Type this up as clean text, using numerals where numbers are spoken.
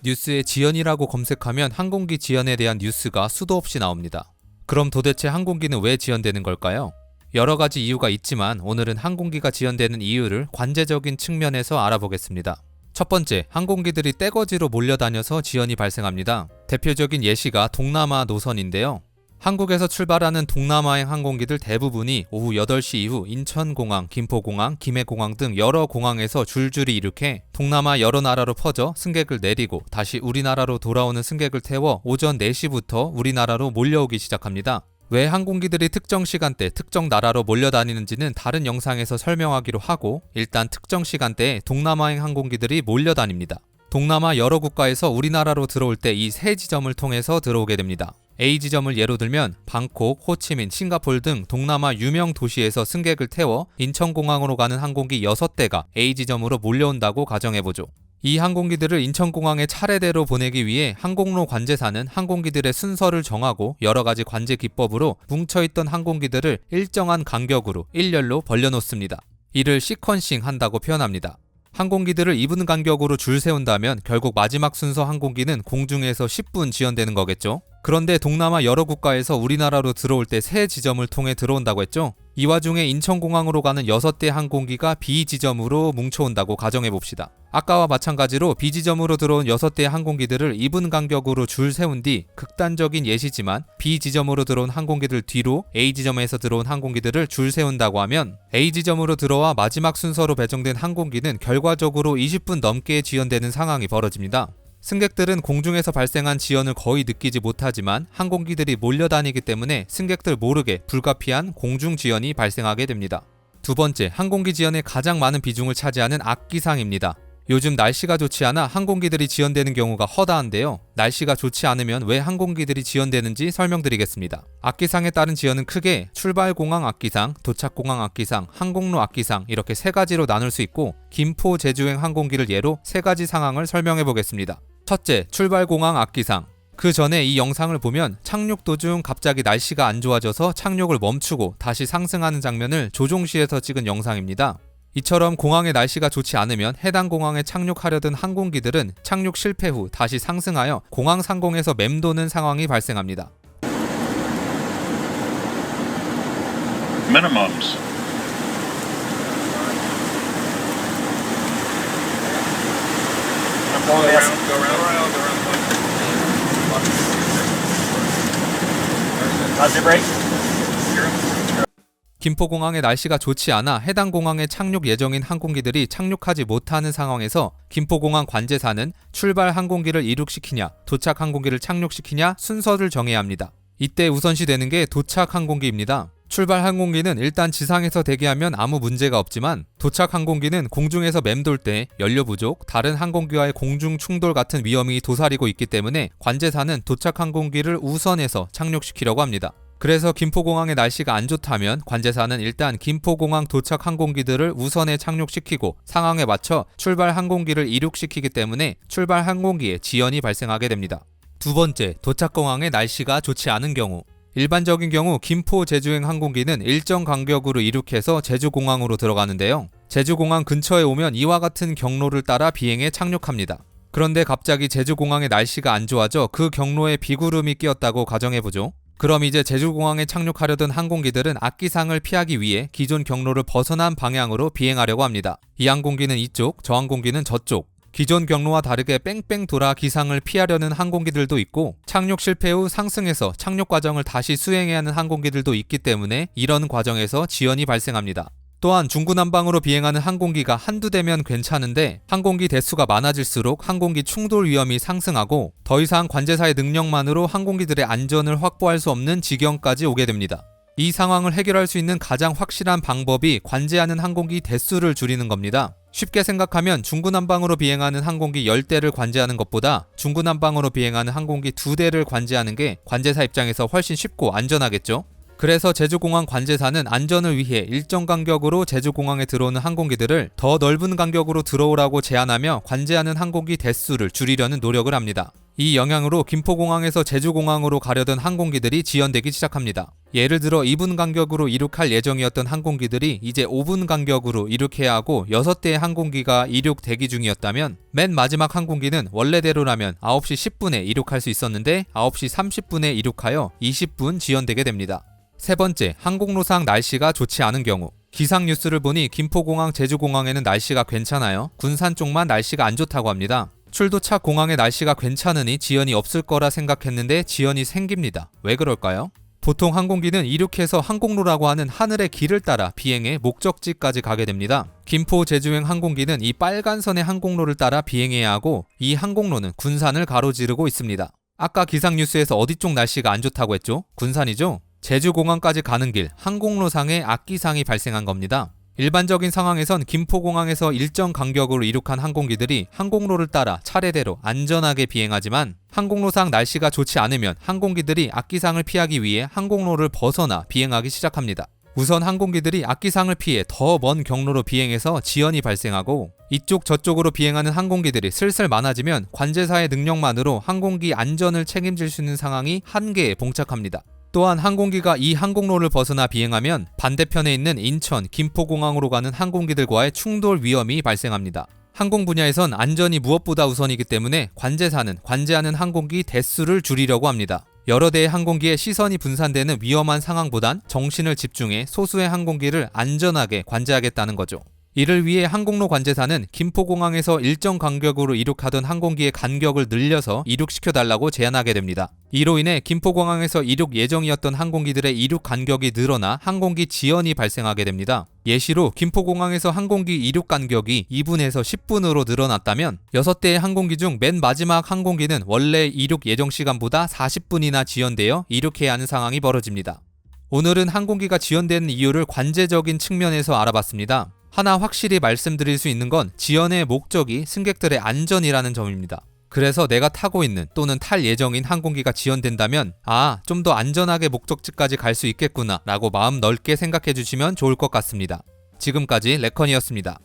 뉴스에 지연이라고 검색하면 항공기 지연에 대한 뉴스가 수도 없이 나옵니다. 그럼 도대체 항공기는 왜 지연되는 걸까요? 여러 가지 이유가 있지만 오늘은 항공기가 지연되는 이유를 관제적인 측면에서 알아보겠습니다. 첫 번째, 항공기들이 떼거지로 몰려다녀서 지연이 발생합니다. 대표적인 예시가 동남아 노선인데요. 한국에서 출발하는 동남아행 항공기들 대부분이 오후 8시 이후 인천공항, 김포공항, 김해공항 등 여러 공항에서 줄줄이 이륙해 동남아 여러 나라로 퍼져 승객을 내리고 다시 우리나라로 돌아오는 승객을 태워 오전 4시부터 우리나라로 몰려오기 시작합니다. 왜 항공기들이 특정 시간대, 특정 나라로 몰려다니는지는 다른 영상에서 설명하기로 하고 일단 특정 시간대에 동남아행 항공기들이 몰려다닙니다. 동남아 여러 국가에서 우리나라로 들어올 때 이 세 지점을 통해서 들어오게 됩니다. A지점을 예로 들면 방콕, 호치민, 싱가포르 등 동남아 유명 도시에서 승객을 태워 인천공항으로 가는 항공기 6대가 A지점으로 몰려온다고 가정해보죠. 이 항공기들을 인천공항에 차례대로 보내기 위해 항공로 관제사는 항공기들의 순서를 정하고 여러 가지 관제 기법으로 뭉쳐있던 항공기들을 일정한 간격으로 일렬로 벌려놓습니다. 이를 시퀀싱 한다고 표현합니다. 항공기들을 2분 간격으로 줄 세운다면 결국 마지막 순서 항공기는 공중에서 10분 지연되는 거겠죠. 그런데 동남아 여러 국가에서 우리나라로 들어올 때 세 지점을 통해 들어온다고 했죠. 이 와중에 인천공항으로 가는 6대 항공기가 B지점으로 뭉쳐온다고 가정해봅시다. 아까와 마찬가지로 B지점으로 들어온 6대 항공기들을 2분 간격으로 줄 세운 뒤 극단적인 예시지만 B지점으로 들어온 항공기들 뒤로 A지점에서 들어온 항공기들을 줄 세운다고 하면 A지점으로 들어와 마지막 순서로 배정된 항공기는 결과적으로 20분 넘게 지연되는 상황이 벌어집니다. 승객들은 공중에서 발생한 지연을 거의 느끼지 못하지만 항공기들이 몰려다니기 때문에 승객들 모르게 불가피한 공중 지연이 발생하게 됩니다. 두 번째, 항공기 지연의 가장 많은 비중을 차지하는 악기상입니다. 요즘 날씨가 좋지 않아 항공기들이 지연되는 경우가 허다한데요. 날씨가 좋지 않으면 왜 항공기들이 지연되는지 설명드리겠습니다. 악기상에 따른 지연은 크게 출발공항 악기상, 도착공항 악기상, 항공로 악기상 이렇게 세 가지로 나눌 수 있고 김포 제주행 항공기를 예로 세 가지 상황을 설명해 보겠습니다. 첫째, 출발공항 악기상. 그 전에 이 영상을 보면 착륙 도중 갑자기 날씨가 안 좋아져서 착륙을 멈추고 다시 상승하는 장면을 조종실에서 찍은 영상입니다. 이처럼 공항의 날씨가 좋지 않으면 해당 공항에 착륙하려던 항공기들은 착륙 실패 후 다시 상승하여 공항 상공에서 맴도는 상황이 발생합니다. Minimums. Go around. How's your brake? 김포공항의 날씨가 좋지 않아 해당 공항에 착륙 예정인 항공기들이 착륙하지 못하는 상황에서 김포공항 관제사는 출발 항공기를 이륙시키냐, 도착 항공기를 착륙시키냐 순서를 정해야 합니다. 이때 우선시 되는 게 도착 항공기입니다. 출발 항공기는 일단 지상에서 대기하면 아무 문제가 없지만 도착 항공기는 공중에서 맴돌 때 연료 부족, 다른 항공기와의 공중 충돌 같은 위험이 도사리고 있기 때문에 관제사는 도착 항공기를 우선해서 착륙시키려고 합니다. 그래서 김포공항의 날씨가 안 좋다면 관제사는 일단 김포공항 도착 항공기들을 우선에 착륙시키고 상황에 맞춰 출발 항공기를 이륙시키기 때문에 출발 항공기에 지연이 발생하게 됩니다. 두 번째, 도착공항의 날씨가 좋지 않은 경우. 일반적인 경우 김포 제주행 항공기는 일정 간격으로 이륙해서 제주공항으로 들어가는데요. 제주공항 근처에 오면 이와 같은 경로를 따라 비행에 착륙합니다. 그런데 갑자기 제주공항의 날씨가 안 좋아져 그 경로에 비구름이 끼었다고 가정해보죠. 그럼 이제 제주공항에 착륙하려던 항공기들은 악기상을 피하기 위해 기존 경로를 벗어난 방향으로 비행하려고 합니다. 이 항공기는 이쪽, 저 항공기는 저쪽. 기존 경로와 다르게 뺑뺑 돌아 기상을 피하려는 항공기들도 있고 착륙 실패 후 상승해서 착륙 과정을 다시 수행해야 하는 항공기들도 있기 때문에 이런 과정에서 지연이 발생합니다. 또한 중구난방으로 비행하는 항공기가 한두 대면 괜찮은데 항공기 대수가 많아질수록 항공기 충돌 위험이 상승하고 더 이상 관제사의 능력만으로 항공기들의 안전을 확보할 수 없는 지경까지 오게 됩니다. 이 상황을 해결할 수 있는 가장 확실한 방법이 관제하는 항공기 대수를 줄이는 겁니다. 쉽게 생각하면 중구난방으로 비행하는 항공기 10대를 관제하는 것보다 중구난방으로 비행하는 항공기 2대를 관제하는 게 관제사 입장에서 훨씬 쉽고 안전하겠죠? 그래서 제주공항 관제사는 안전을 위해 일정 간격으로 제주공항에 들어오는 항공기들을 더 넓은 간격으로 들어오라고 제안하며 관제하는 항공기 대수를 줄이려는 노력을 합니다. 이 영향으로 김포공항에서 제주공항으로 가려던 항공기들이 지연되기 시작합니다. 예를 들어 2분 간격으로 이륙할 예정이었던 항공기들이 이제 5분 간격으로 이륙해야 하고 6대의 항공기가 이륙 대기 중이었다면 맨 마지막 항공기는 원래대로라면 9시 10분에 이륙할 수 있었는데 9시 30분에 이륙하여 20분 지연되게 됩니다. 세 번째, 항공로상 날씨가 좋지 않은 경우. 기상 뉴스를 보니 김포공항, 제주공항에는 날씨가 괜찮아요. 군산 쪽만 날씨가 안 좋다고 합니다. 출도차 공항의 날씨가 괜찮으니 지연이 없을 거라 생각했는데 지연이 생깁니다. 왜 그럴까요? 보통 항공기는 이륙해서 항공로라고 하는 하늘의 길을 따라 비행해 목적지까지 가게 됩니다. 김포 제주행 항공기는 이 빨간 선의 항공로를 따라 비행해야 하고 이 항공로는 군산을 가로지르고 있습니다. 아까 기상 뉴스에서 어디 쪽 날씨가 안 좋다고 했죠? 군산이죠? 제주공항까지 가는 길 항공로상에 악기상이 발생한 겁니다. 일반적인 상황에선 김포공항에서 일정 간격으로 이륙한 항공기들이 항공로를 따라 차례대로 안전하게 비행하지만 항공로상 날씨가 좋지 않으면 항공기들이 악기상을 피하기 위해 항공로를 벗어나 비행하기 시작합니다. 우선 항공기들이 악기상을 피해 더 먼 경로로 비행해서 지연이 발생하고 이쪽 저쪽으로 비행하는 항공기들이 슬슬 많아지면 관제사의 능력만으로 항공기 안전을 책임질 수 있는 상황이 한계에 봉착합니다. 또한 항공기가 이 항공로를 벗어나 비행하면 반대편에 있는 인천, 김포공항으로 가는 항공기들과의 충돌 위험이 발생합니다. 항공 분야에선 안전이 무엇보다 우선이기 때문에 관제사는 관제하는 항공기 대수를 줄이려고 합니다. 여러 대의 항공기에 시선이 분산되는 위험한 상황보단 정신을 집중해 소수의 항공기를 안전하게 관제하겠다는 거죠. 이를 위해 항공로 관제사는 김포공항에서 일정 간격으로 이륙하던 항공기의 간격을 늘려서 이륙시켜달라고 제안하게 됩니다. 이로 인해 김포공항에서 이륙 예정이었던 항공기들의 이륙 간격이 늘어나 항공기 지연이 발생하게 됩니다. 예시로 김포공항에서 항공기 이륙 간격이 2분에서 10분으로 늘어났다면 6대의 항공기 중 맨 마지막 항공기는 원래 이륙 예정 시간보다 40분이나 지연되어 이륙해야 하는 상황이 벌어집니다. 오늘은 항공기가 지연되는 이유를 관제적인 측면에서 알아봤습니다. 하나 확실히 말씀드릴 수 있는 건 지연의 목적이 승객들의 안전이라는 점입니다. 그래서 내가 타고 있는 또는 탈 예정인 항공기가 지연된다면 좀 더 안전하게 목적지까지 갈 수 있겠구나 라고 마음 넓게 생각해 주시면 좋을 것 같습니다. 지금까지 레컨이었습니다.